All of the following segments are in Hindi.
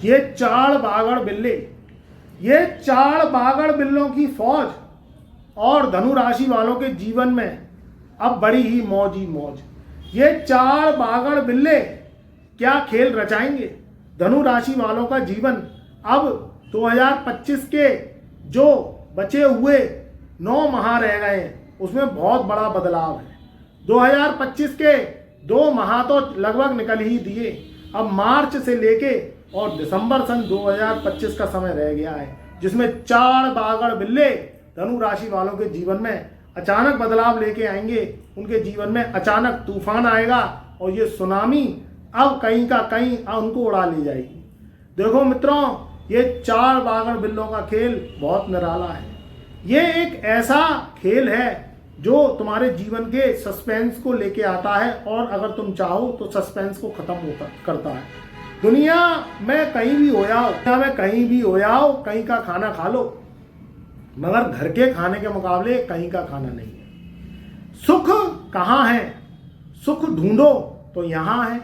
ये चाड़ बागड़ बिल्ले, ये चाड़ बागड़ बिल्लों की फौज और धनु राशि वालों के जीवन में अब बड़ी ही मौज ही मौज। ये चाड़ बागड़ बिल्ले क्या खेल रचाएंगे। धनु राशि वालों का जीवन अब 2025 के जो बचे हुए 9 माह रह गए हैं उसमें बहुत बड़ा बदलाव है। 2025 के 2 माह तो लगभग निकल ही दिए, अब मार्च से लेके और दिसंबर सन 2025 का समय रह गया है, जिसमें चाड़ बागड़ बिल्ले धनु राशि वालों के जीवन में अचानक बदलाव लेके आएंगे। उनके जीवन में अचानक तूफान आएगा और ये सुनामी अब कहीं का कहीं उनको उड़ा ले जाएगी। देखो मित्रों, ये चाड़ बागड़ बिल्लों का खेल बहुत निराला है। ये एक ऐसा खेल है जो तुम्हारे जीवन के सस्पेंस को लेके आता है और अगर तुम चाहो तो सस्पेंस को खत्म करता है। दुनिया में कहीं भी हो जाओ, कहीं का खाना खा लो, मगर घर के खाने के मुकाबले कहीं का खाना नहीं है। सुख कहाँ है? सुख ढूंढो तो यहाँ है,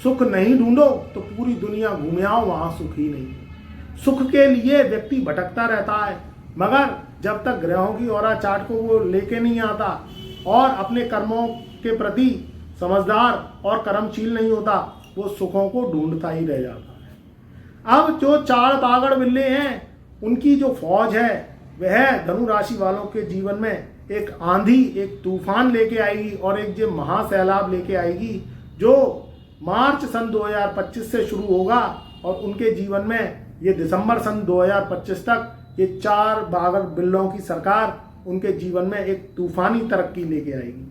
सुख नहीं ढूंढो तो पूरी दुनिया घूमे आओ, वहाँ सुख ही नहीं है। सुख के लिए व्यक्ति भटकता रहता है, मगर जब तक ग्रहों की औरा चार्ट को वो लेके नहीं आता और अपने कर्मों के प्रति समझदार और कर्मशील नहीं होता, वो सुखों को ढूंढता ही रह जाता है। अब जो चाड़ बागड़ बिल्ले हैं, उनकी जो फौज है वह धनु राशि वालों के जीवन में एक आंधी, एक तूफान लेके आएगी और एक जो महासैलाब लेके आएगी, जो मार्च सन 2025 से शुरू होगा और उनके जीवन में ये दिसंबर सन 2025 तक ये चाड़ बागड़ बिल्लों की सरकार उनके जीवन में एक तूफानी तरक्की लेके आएगी।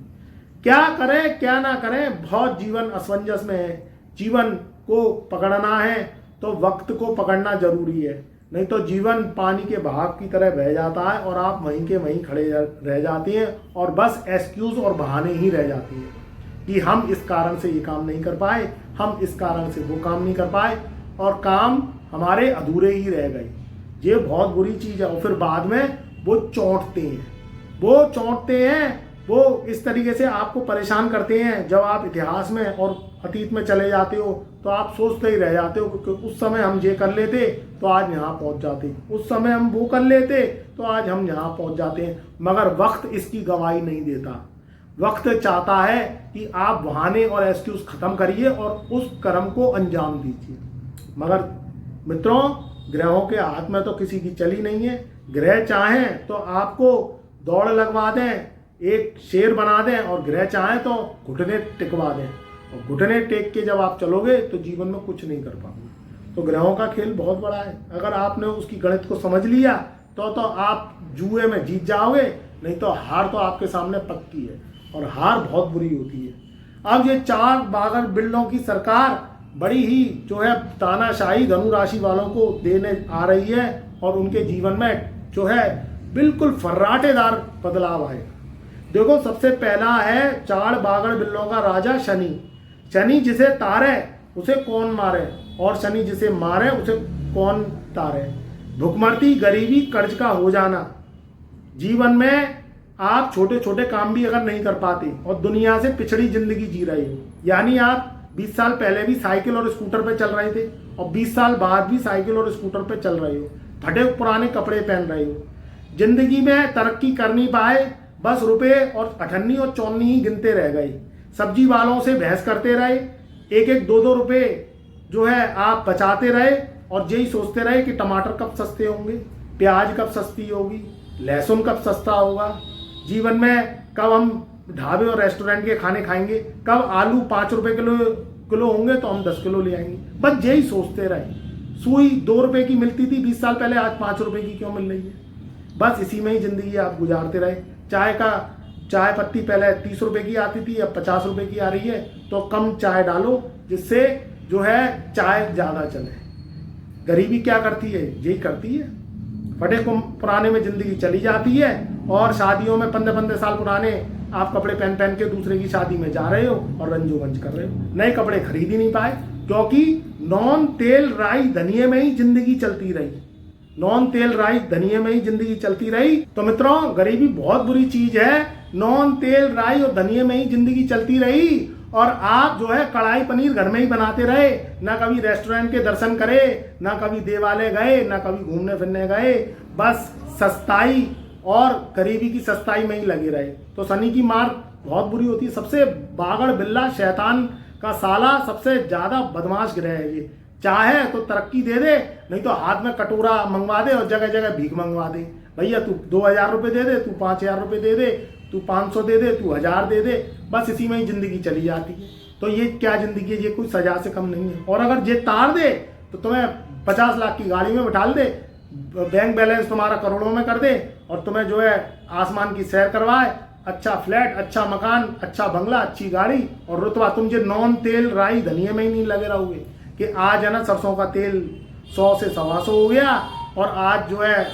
क्या करें क्या ना करें, बहुत जीवन असमंजस में है। जीवन को पकड़ना है तो वक्त को पकड़ना जरूरी है, नहीं तो जीवन पानी के बहाव की तरह बह जाता है और आप वहीं के वहीं खड़े रह जाते हैं और बस एक्सक्यूज और बहाने ही रह जाते हैं कि हम इस कारण से ये काम नहीं कर पाए, हम इस कारण से वो काम नहीं कर पाए और काम हमारे अधूरे ही रह गए। ये बहुत बुरी चीज़ है। और फिर बाद में वो चौंकते हैं, वो इस तरीके से आपको परेशान करते हैं। जब आप इतिहास में और अतीत में चले जाते हो तो आप सोचते ही रह जाते हो कि उस समय हम ये कर लेते तो आज यहाँ पहुँच जाते, उस समय हम वो कर लेते तो आज हम यहाँ पहुँच जाते हैं। मगर वक्त इसकी गवाही नहीं देता। वक्त चाहता है कि आप बहाने और एक्सक्यूज खत्म करिए और उस कर्म को अंजाम दीजिए। मगर मित्रों, ग्रहों के हाथ में तो किसी की चली नहीं है। ग्रह चाहें तो आपको दौड़ लगवा दें, एक शेर बना दें, और ग्रह चाहें तो घुटने टिकवा दें, और घुटने टेक के जब आप चलोगे तो जीवन में कुछ नहीं कर पाओगे। तो ग्रहों का खेल बहुत बड़ा है। अगर आपने उसकी गणित को समझ लिया तो आप जुए में जीत जाओगे, नहीं तो हार तो आपके सामने पक्की है और हार बहुत बुरी होती है। अब ये चाड़ बागड़ बिल्लों की सरकार बड़ी ही जो है तानाशाही धनु राशि वालों को देने आ रही है और उनके जीवन में जो है बिल्कुल फर्राटेदार बदलाव आएगा। देखो, सबसे पहला है चाड़ बागड़ बिल्लों का राजा शनि। शनि जिसे तारे उसे कौन मारे, और शनि जिसे मारे उसे कौन तारे। भुखमर्ती, गरीबी, कर्ज का हो जाना। जीवन में आप छोटे छोटे काम भी अगर नहीं कर पाते और दुनिया से पिछड़ी जिंदगी जी रहे हो, यानी आप 20 साल पहले भी साइकिल और स्कूटर पे चल रहे थे और 20 साल बाद भी साइकिल और स्कूटर पे चल रहे हो, फटे पुराने कपड़े पहन रहे हो, जिंदगी में तरक्की कर नहीं पाए, बस रुपए और अठन्नी और चौन्नी ही गिनते रह गए। सब्जी वालों से बहस करते रहे, एक एक 2-2 रुपए जो है आप बचाते रहे और यही सोचते रहे कि टमाटर कब सस्ते होंगे, प्याज कब सस्ती होगी, लहसुन कब सस्ता होगा, जीवन में कब हम ढाबे और रेस्टोरेंट के खाने खाएंगे, कब आलू 5 रुपए किलो होंगे तो हम 10 किलो ले आएंगे। बस यही सोचते रहे। सुई 2 रुपए की मिलती थी 20 साल पहले, आज 5 रुपए की क्यों मिल रही है। बस इसी में ही जिंदगी आप गुजारते रहे। चाय पत्ती पहले 30 रुपए की आती थी, अब 50 रुपए की आ रही है, तो कम चाय डालो जिससे जो है चाय ज़्यादा चले। गरीबी क्या करती है? यही करती है, फटे पुराने में जिंदगी चली जाती है और शादियों में 15-15 साल पुराने आप कपड़े पहन के दूसरे की शादी में जा रहे हो और रंजोगंज कर रहे हो। नए कपड़े खरीद ही नहीं पाए क्योंकि नॉन तेल राई धनिये में ही जिंदगी चलती रही। नॉन तेल राई धनिये में ही जिंदगी चलती रही। तो मित्रों, गरीबी बहुत बुरी चीज है। नॉन तेल राई और धनिये में ही जिंदगी चलती रही और आप जो है कढ़ाई पनीर घर में ही बनाते रहे, ना कभी रेस्टोरेंट के दर्शन करे, ना कभी देवालय गए, ना कभी घूमने फिरने गए, बस सस्ताई और गरीबी की सस्ताई में ही लगे रहे। तो शनि की मार बहुत बुरी होती है। सबसे बागड़ बिल्ला, शैतान का साला, सबसे ज्यादा बदमाश ग्रह है ये। चाहे तो तरक्की दे दे, नहीं तो हाथ में कटोरा मंगवा दे और जगह जगह भीख मंगवा दे। भैया तू 2000 रुपये दे दे, तू 5000 रुपये दे दे, तू 500 दे दे, तू 1000 दे दे, बस इसी में ही जिंदगी चली जाती है। तो ये क्या जिंदगी है, ये कोई सजा से कम नहीं है। और अगर ये तार दे तो तुम्हें 50 लाख की गाड़ी में बिठा दे, बैंक बैलेंस तुम्हारा करोड़ों में कर दे, और तुम्हें जो है आसमान की सैर करवाए, अच्छा फ्लैट, अच्छा मकान, अच्छा बंगला, अच्छी गाड़ी और रुतबा। तुम जो नॉन तेल राई धनिया में ही नहीं लगे रहोगे कि आज है ना सरसों का तेल 100 से 125 हो गया और आज जो है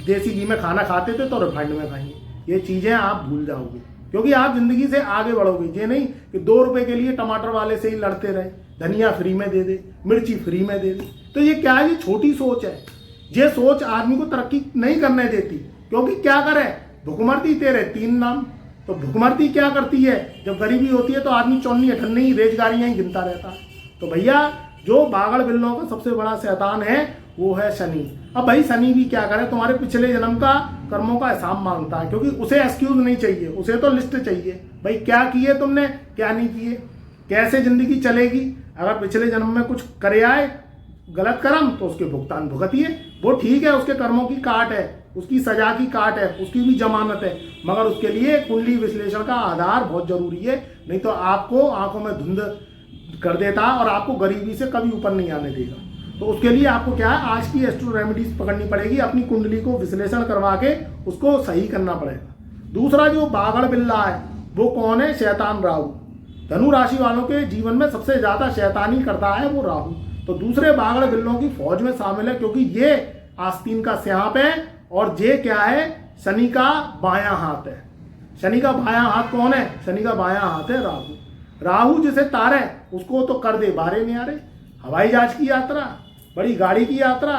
देसी घी में खाना खाते थे तो रिफाइंड में खाएंगे। ये चीज़ें आप भूल जाओगे, क्योंकि आप जिंदगी से आगे बढ़ोगे। ये नहीं कि 2 रुपए के लिए टमाटर वाले से ही लड़ते रहे, धनिया फ्री में दे दे, मिर्ची फ्री में दे दे। तो ये क्या है, ये छोटी सोच है। ये सोच आदमी को तरक्की नहीं करने देती, क्योंकि क्या करे, भुखमरती तेरे 3 नाम। तो भुखमरती क्या करती है, जब गरीबी होती है तो आदमी चौनी अठन्नी ही रेजगारियां ही गिनता रहता है। तो भैया जो बागड़ बिल्लों का सबसे बड़ा शैतान है वो है शनि। अब भाई शनि भी क्या करे, तुम्हारे पिछले जन्म का कर्मों का हिसाब मांगता है, क्योंकि उसे एक्सक्यूज नहीं चाहिए, उसे तो लिस्ट चाहिए। भाई क्या किए तुमने, क्या नहीं किए, कैसे जिंदगी चलेगी। अगर पिछले जन्म में कुछ करे आए गलत कर्म तो उसके भुगतान भुगतिए, वो ठीक है, उसके कर्मों की काट है, उसकी सजा की काट है, उसकी भी जमानत है, मगर उसके लिए कुंडली विश्लेषण का आधार बहुत जरूरी है। नहीं तो आपको आंखों में धुंध कर देता और आपको गरीबी से कभी ऊपर नहीं आने देगा। तो उसके लिए आपको क्या है, आज की एस्ट्रो रेमेडीज पकड़नी पड़ेगी, अपनी कुंडली को विश्लेषण करवा के उसको सही करना पड़ेगा। दूसरा जो बागड़ बिल्ला है वो कौन है, शैतान राहु। धनु राशि वालों के जीवन में सबसे ज्यादा शैतानी करता है वो राहु। तो दूसरे बागड़ बिल्लों की फौज में शामिल है, क्योंकि ये आस्तीन का स्यांप है और ये क्या है, शनि का बायां हाथ है। शनि का बायां हाथ कौन है, शनि का बायां हाथ है राहु। राहु जिसे तारे उसको तो कर दे बारे न्यारे, हवाई जहाज की यात्रा, बड़ी गाड़ी की यात्रा,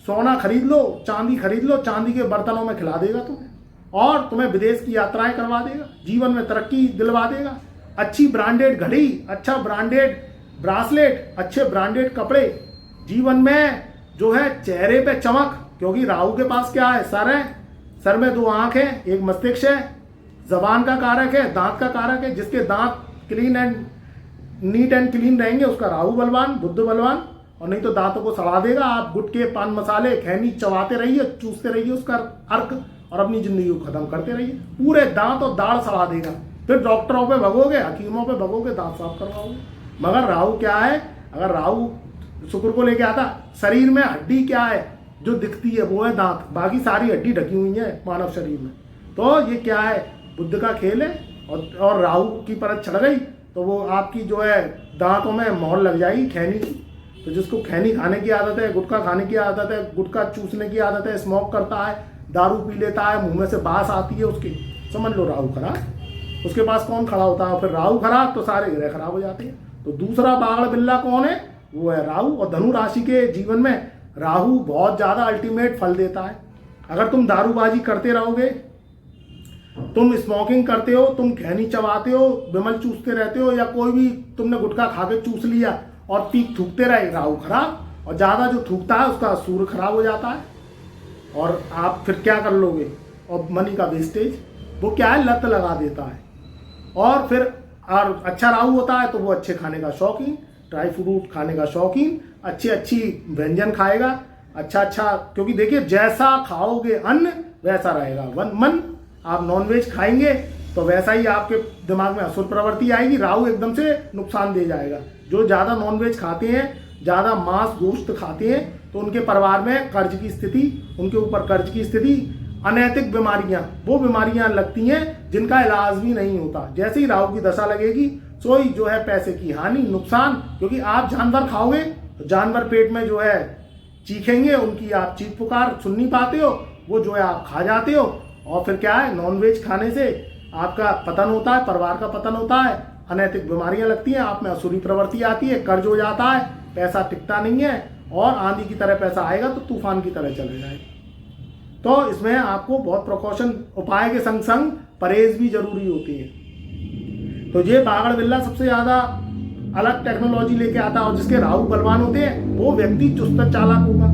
सोना खरीद लो, चांदी खरीद लो, चांदी के बर्तनों में खिला देगा तुम्हें, और तुम्हें विदेश की यात्राएं करवा देगा, जीवन में तरक्की दिलवा देगा। अच्छी ब्रांडेड घड़ी, अच्छा ब्रांडेड ब्रासलेट, अच्छे ब्रांडेड कपड़े, जीवन में जो है चेहरे पे चमक, क्योंकि राहु के पास क्या है, सर है, सर में 2 आंख है, एक मस्तिष्क है, जबान का कारक है, दांत का कारक है। जिसके दांत clean and neat and clean रहेंगे उसका राहु बलवान, बुध बलवान, और नहीं तो दांतों को सड़ा देगा। आप गुटके, पान मसाले, खैनी चबाते रहिए, चूसते रहिए उसका अर्क, और अपनी जिंदगी को खत्म करते रहिए। पूरे दांत और दाढ़ सड़ा देगा, फिर डॉक्टरों पे भगोगे, हकीमों पे भगोगे, दांत साफ करवाओगे। मगर राहु क्या है, अगर राहु शुक्र को लेके आता, शरीर में हड्डी क्या है जो दिखती है, वो है दांत, बाकी सारी हड्डी ढकी हुई है मानव शरीर में। तो ये क्या है, बुद्ध का खेल है। और राहु की परत चढ़ गई तो वो आपकी जो है दांतों में मोहर लग जाएगी खैनी की। तो जिसको खैनी खाने की आदत है, गुटखा खाने की आदत है, गुटखा चूसने की आदत है, स्मोक करता है, दारू पी लेता है, मुंह में से बास आती है उसकी, समझ लो राहु खराब। उसके पास कौन खड़ा होता है, फिर राहु खराब तो सारे ग्रह खराब हो जाते हैं। तो दूसरा बागड़ बिल्ला कौन है, वो है राहु। और धनु राशि के जीवन में राहु बहुत ज्यादा अल्टीमेट फल देता है। अगर तुम दारूबाजी करते रहोगे, तुम स्मोकिंग करते हो, तुम खैनी चबाते हो, विमल चूसते रहते हो, या कोई भी तुमने गुटखा खा के चूस लिया और पीक थूकते रहे, राहु खराब। और ज्यादा जो थूकता है उसका सूर्य खराब हो जाता है, और आप फिर क्या कर लोगे, और मनी का वेस्टेज, वो क्या है, लत लगा देता है। और फिर और अच्छा राहु होता है तो वो अच्छे खाने का शौकीन, ड्राई फ्रूट खाने का शौकीन, अच्छी व्यंजन खाएगा, अच्छा, क्योंकि देखिए जैसा खाओगे अन्न वैसा रहेगा मन। आप नॉनवेज खाएंगे तो वैसा ही आपके दिमाग में असुर प्रवृत्ति आएगी, राहु एकदम से नुकसान दे जाएगा। जो ज़्यादा नॉनवेज खाते हैं, ज़्यादा मांस गोश्त खाते हैं, तो उनके परिवार में कर्ज की स्थिति, उनके ऊपर कर्ज की स्थिति, अनैतिक बीमारियां, वो बीमारियां लगती हैं जिनका इलाज भी नहीं होता। जैसे ही राहु की दशा लगेगी सोई जो है पैसे की हानि, नुकसान, क्योंकि आप जानवर खाओगे तो जानवर पेट में जो है चीखेंगे, उनकी आप चीख पुकार सुन नहीं पाते हो, वो जो है आप खा जाते हो। और फिर क्या है, नॉनवेज खाने से आपका पतन होता है, परिवार का पतन होता है, अनैतिक बीमारियां लगती हैं, आप में असुरी प्रवृत्ति आती है, कर्ज हो जाता है, पैसा टिकता नहीं है, और आंधी की तरह पैसा आएगा तो तूफान की तरह चले जाएगा। तो इसमें आपको बहुत प्रिकॉशन, उपाय के संग संग परहेज भी जरूरी होती है। तो ये बागड़ बिल्ला सबसे ज़्यादा अलग टेक्नोलॉजी लेके आता है, और जिसके राहु बलवान होते हैं वो व्यक्ति चुस्त चालाक होगा।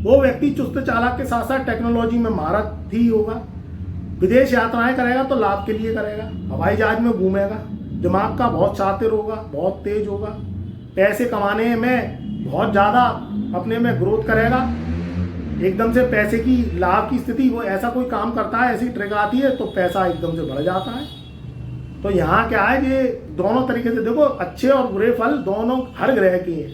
वो व्यक्ति चुस्त चालाक के साथ साथ टेक्नोलॉजी में महारत ही होगा। विदेश यात्राएं करेगा तो लाभ के लिए करेगा, हवाई जहाज में घूमेगा, दिमाग का बहुत शातिर होगा, बहुत तेज होगा, पैसे कमाने में बहुत ज़्यादा अपने में ग्रोथ करेगा, एकदम से पैसे की लाभ की स्थिति, वो ऐसा कोई काम करता है, ऐसी ट्रिक आती है तो पैसा एकदम से बढ़ जाता है। तो यहाँ क्या है, ये दोनों तरीके से देखो, अच्छे और बुरे फल दोनों हर ग्रह के हैं।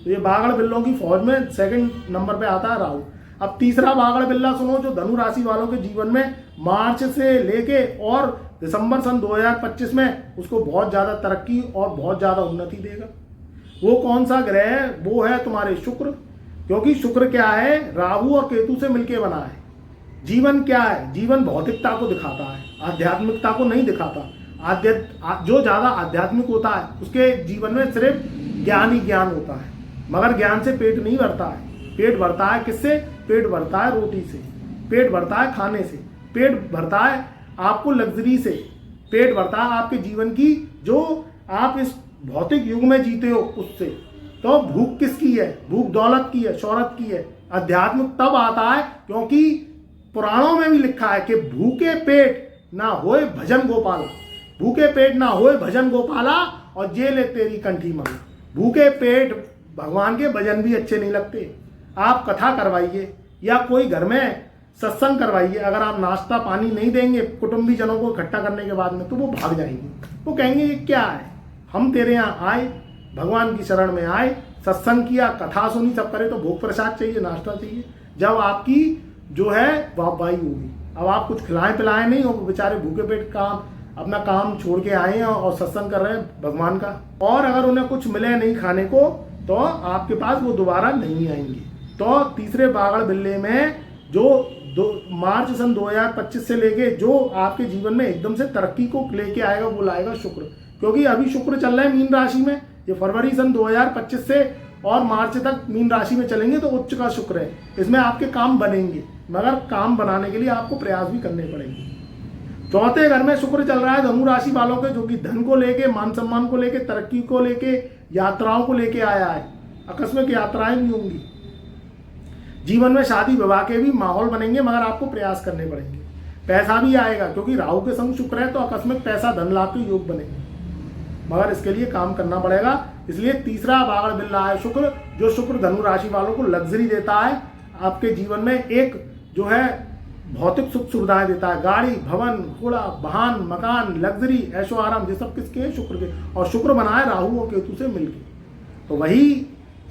तो ये बागड़ बिल्लों की फौज में सेकंड नंबर पे आता है राहु। अब तीसरा बागड़ बिल्ला सुनो, जो धनु राशि वालों के जीवन में मार्च से लेके और दिसंबर सन 2025 में उसको बहुत ज़्यादा तरक्की और बहुत ज़्यादा उन्नति देगा। वो कौन सा ग्रह है? वो है तुम्हारे शुक्र। क्योंकि शुक्र क्या है, राहु और केतु से मिलके बना है। जीवन क्या है? जीवन भौतिकता को दिखाता है, आध्यात्मिकता को नहीं दिखाता। जो ज़्यादा आध्यात्मिक होता है उसके जीवन में सिर्फ ज्ञान ही ज्ञान होता है, मगर ज्ञान से पेट नहीं भरता है। पेट भरता है किससे? पेट भरता है रोटी से, पेट भरता है खाने से, पेट भरता है आपको लग्जरी से, पेट भरता है आपके जीवन की, जो आप इस भौतिक युग में जीते हो उससे। तो भूख किसकी है? भूख दौलत की है, शोहरत की है। अध्यात्म तब आता है क्योंकि पुराणों में भी लिखा है कि भूखे पेट ना होए भजन गोपाला, भूखे पेट ना होए भजन गोपाला, और जे ले तेरी कंठी मांग। भूखे पेट भगवान के भजन भी अच्छे नहीं लगते। आप कथा करवाइए या कोई घर में सत्संग करवाइए, अगर आप नाश्ता पानी नहीं देंगे कुटुंबी जनों को इकट्ठा करने के बाद में, तो वो भाग जाएंगे। वो कहेंगे ये क्या है, हम तेरे यहाँ आए, भगवान की शरण में आए, सत्संग किया, कथा सुनी, सब करे, तो भोग प्रसाद चाहिए, नाश्ता चाहिए। जब आपकी जो है वाहवाही होगी, अब आप कुछ खिलाएं पिलाएं नहीं हो, बेचारे भूखे पेट काम अपना काम छोड़ के आए हैं और सत्संग कर रहे हैं भगवान का, और अगर उन्हें कुछ मिले नहीं खाने को तो आपके पास वो दोबारा नहीं आएंगे। तो तीसरे बागड़ बिल्ले में जो मार्च सन 2025 से लेके जो आपके जीवन में एकदम से तरक्की को लेके आएगा वो लाएगा शुक्र। क्योंकि अभी शुक्र चल रहा है मीन राशि में, ये फरवरी सन 2025 से और मार्च तक मीन राशि में चलेंगे, तो उच्च का शुक्र है। इसमें आपके काम बनेंगे, मगर काम बनाने के लिए आपको प्रयास भी करने पड़ेंगे। चौथे घर में शुक्र चल रहा है धनु राशि वालों के, जो कि धन को लेके, मान सम्मान को लेके, तरक्की को लेके, यात्राओं को लेके आया है। आकस्मिक यात्राएं भी होंगी, जीवन में शादी विवाह के भी माहौल बनेंगे, मगर आपको प्रयास करने पड़ेंगे। पैसा भी आएगा क्योंकि राहु के संग शुक्र है, तो आकस्मिक पैसा धन लाभ के योग बनेंगे, मगर इसके लिए काम करना पड़ेगा। इसलिए तीसरा बागड़ बिल्ला है शुक्र, जो शुक्र धनु राशि वालों को लग्जरी देता है, आपके जीवन में एक जो है भौतिक सुख सुविधाएं देता है, गाड़ी, भवन, घोड़ा, वाहन, मकान, लग्जरी, ऐशो आराम, ये सब किसके? शुक्र के। और शुक्र बना है राहु और केतु से मिलके। तो वही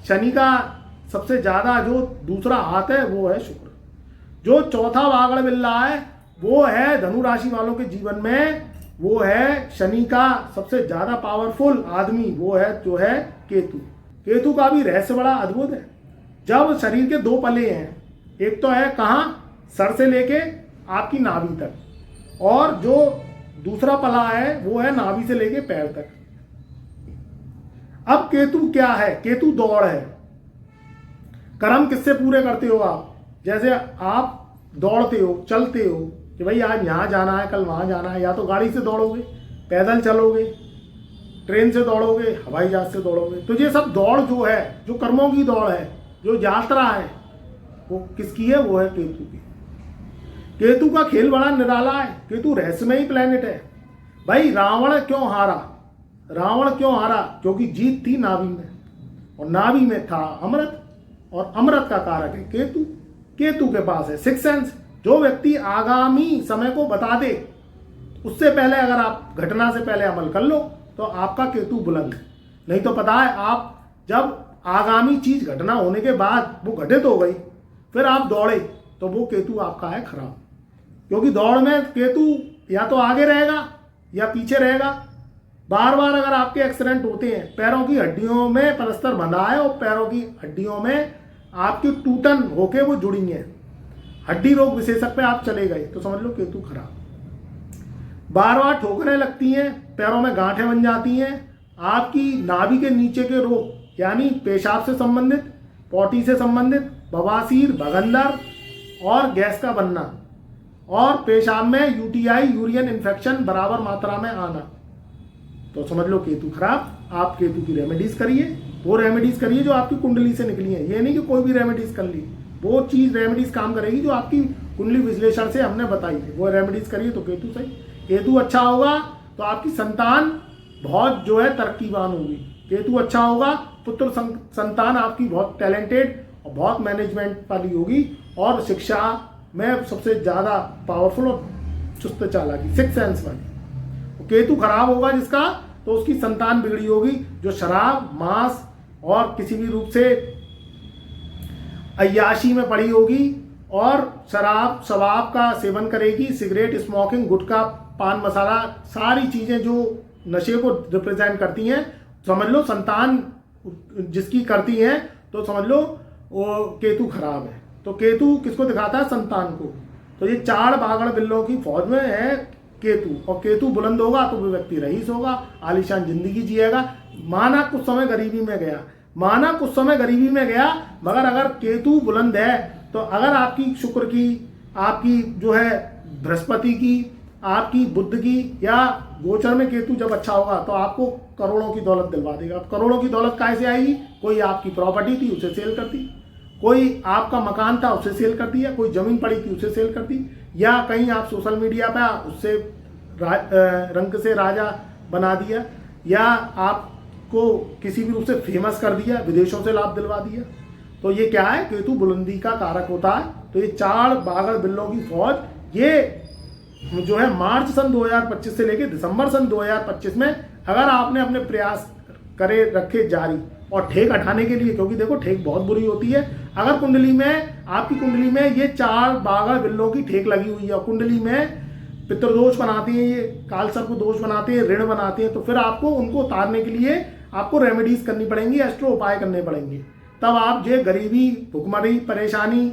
शनि का सबसे ज्यादा जो दूसरा हाथ है वो है शुक्र। जो चौथा बागड़ बिल्ला है वो है धनु राशि वालों के जीवन में, वो है शनि का सबसे ज्यादा पावरफुल आदमी, वो है जो है केतु। केतु का भी रहस्य बड़ा अद्भुत है। जब शरीर के दो पल्ले हैं, एक तो है कहाँ, सर से लेके आपकी नाभि तक, और जो दूसरा पला है वो है नाभि से लेके पैर तक। अब केतु क्या है? केतु दौड़ है। कर्म किससे पूरे करते हो आप? जैसे आप दौड़ते हो, चलते हो कि भाई आज यहाँ जाना है, कल वहाँ जाना है, या तो गाड़ी से दौड़ोगे, पैदल चलोगे, ट्रेन से दौड़ोगे, हवाई जहाज से दौड़ोगे। तो ये सब दौड़ जो है, जो कर्मों की दौड़ है, जो यात्रा है, वो किसकी है? वो है केतु की। केतु का खेल बड़ा निराला है। केतु रहस्यमयी प्लेनेट है। भाई रावण क्यों हारा? रावण क्यों हारा? क्योंकि जीत थी नाभि में, और नाभि में था अमृत, और अमृत का कारक है केतु। केतु के पास है सिक्स सेंस। जो व्यक्ति आगामी समय को बता दे, उससे पहले अगर आप घटना से पहले अमल कर लो तो आपका केतु बुलंद है। नहीं तो पता है, आप जब आगामी चीज घटना होने के बाद वो घटित हो गई, फिर आप दौड़े, तो वो केतु आपका है खराब। क्योंकि दौड़ में केतु या तो आगे रहेगा या पीछे रहेगा। बार बार अगर आपके एक्सीडेंट होते हैं, पैरों की हड्डियों में पलस्तर बंधा है और पैरों की हड्डियों में आपकी टूटन होके वो जुड़ी है, हड्डी रोग विशेषज्ञ पे आप चले गए, तो समझ लो केतु खराब। बार बार ठोकरें लगती हैं, पैरों में गांठें बन जाती हैं, आपकी नाभि के नीचे के रोग यानी पेशाब से संबंधित, पॉटी से संबंधित, बवासीर, भगंदर और गैस का बनना, और पेशाब में यूटीआई यूरिन इन्फेक्शन बराबर मात्रा में आना। तो समझ लो केतु खराब। आप केतु की रेमेडीज करिए, वो रेमेडीज करिए जो आपकी कुंडली से निकली है। ये नहीं कि कोई भी रेमेडीज कर ली, वो चीज रेमेडीज काम करेगी जो आपकी कुंडली विश्लेषण से हमने बताई है, वो रेमेडीज करिए तो केतु सही। केतु अच्छा होगा तो आपकी संतान बहुत जो है तरक्कीवान होगी। केतु अच्छा होगा, पुत्र संतान आपकी बहुत टैलेंटेड और बहुत मैनेजमेंट वाली होगी और शिक्षा में सबसे ज़्यादा पावरफुल और चुस्त चालाकी, सिक्स सेंस वाली। केतु खराब होगा जिसका, तो उसकी संतान बिगड़ी होगी जो शराब, मांस और किसी भी रूप से अय्याशी में पड़ी होगी और शराब शबाब का सेवन करेगी, सिगरेट, स्मोकिंग, गुटखा, पान मसाला, सारी चीज़ें जो नशे को रिप्रेजेंट करती हैं। समझ लो संतान जिसकी करती हैं तो समझ लो वो केतु खराब है। तो केतु किसको दिखाता है? संतान को। तो ये चार बागड़ बिल्लों की फौज में है केतु, और केतु बुलंद होगा तो वो व्यक्ति रईस होगा, आलीशान जिंदगी जिएगा। माना कुछ समय गरीबी में गया, माना कुछ समय गरीबी में गया, मगर अगर केतु बुलंद है तो अगर आपकी शुक्र की, आपकी जो है बृहस्पति की, आपकी बुध की या गोचर में केतु जब अच्छा होगा तो आपको करोड़ों की दौलत दिलवा देगा। अब करोड़ों की दौलत कैसे आएगी? कोई आपकी प्रॉपर्टी थी उसे सेल कर दी, कोई आपका मकान था उसे सेल कर दिया, कोई जमीन पड़ी थी उसे सेल कर दी, या कहीं आप सोशल मीडिया पे उससे रंग से राजा बना दिया, या आपको किसी भी रूप से फेमस कर दिया, विदेशों से लाभ दिलवा दिया। तो ये क्या है? केतु बुलंदी का कारक होता है। तो ये चार बागड़ बिल्लों की फौज, ये जो है मार्च सन 2025 से लेकर दिसंबर सन 2025 में अगर आपने अपने प्रयास करे रखे जारी और ठेक हटाने के लिए, क्योंकि देखो ठेक बहुत बुरी होती है। अगर कुंडली में, आपकी कुंडली में ये चार बागड़ बिल्लों की ठेक लगी हुई है, कुंडली में पितृदोष बनाती हैं, ये कालसर्प दोष बनाते हैं, ऋण बनाते हैं, तो फिर आपको उनको उतारने के लिए आपको रेमेडीज करनी पड़ेंगी, एस्ट्रो उपाय करने पड़ेंगे। तब आप ये गरीबी, भुखमरी, परेशानी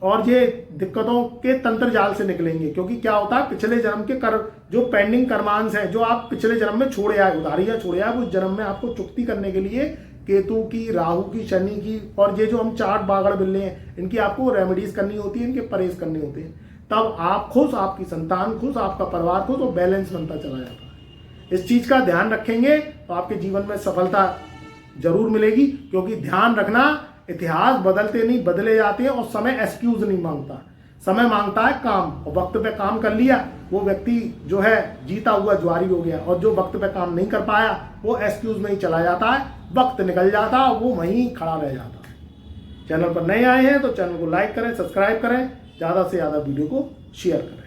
और ये दिक्कतों के तंत्र जाल से निकलेंगे। क्योंकि क्या होता है, पिछले जन्म के कर जो पेंडिंग कर्मांश हैं, जो आप पिछले जन्म में छोड़े आए, उधारियां छोड़े आए, उस जन्म में आपको चुकती करने के लिए केतु की, राहु की, शनि की और ये जो हम चार बागड़ बिल्ले हैं, इनकी आपको रेमेडीज करनी होती है, इनके परहेज करने होते हैं। तब आप खुश, आपकी संतान खुश, आपका परिवार खुश और बैलेंस बनता चला जाता है। इस चीज का ध्यान रखेंगे तो आपके जीवन में सफलता जरूर मिलेगी। क्योंकि ध्यान रखना, इतिहास बदलते नहीं, बदले जाते हैं, और समय एक्सक्यूज नहीं मांगता, समय मांगता है काम। और वक्त पे काम कर लिया वो व्यक्ति जो है जीता हुआ ज्वारी हो गया, और जो वक्त पे काम नहीं कर पाया वो एक्सक्यूज में ही चला जाता है, वक्त निकल जाता है, वो वहीं खड़ा रह जाता है। चैनल पर नए आए हैं तो चैनल को लाइक करें, सब्सक्राइब करें, ज़्यादा से ज़्यादा वीडियो को शेयर करें।